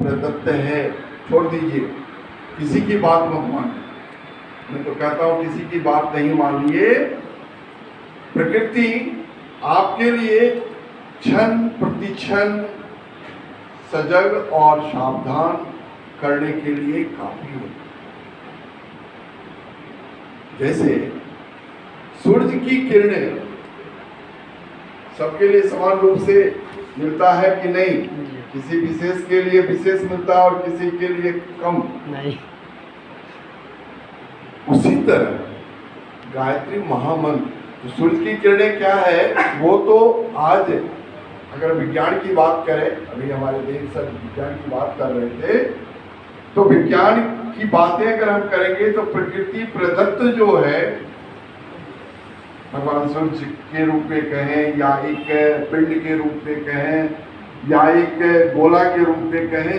प्रदत्त है, छोड़ दीजिए, किसी की बात मत मानिए। मैं तो कहता हूं किसी की बात नहीं मानिए। प्रकृति आपके लिए क्षण प्रतिक्षण सजग और सावधान करने के लिए काफी है। जैसे सूर्य की किरणें सबके लिए समान रूप से मिलता है कि नहीं? किसी विशेष के लिए विशेष मिलता है और किसी के लिए कम नहीं। उसी तरह गायत्री महामंत्र, तो सूर्य की किरणें क्या है, वो तो आज अगर विज्ञान की बात करें, अभी हमारे देश सर विज्ञान की बात कर रहे थे, तो विज्ञान की बातें अगर हम करेंगे तो प्रकृति प्रदत्त जो है, भगवान सूर्य के रूप में कहें या एक पिंड के रूप में कहें या एक गोला के रूप में कहें,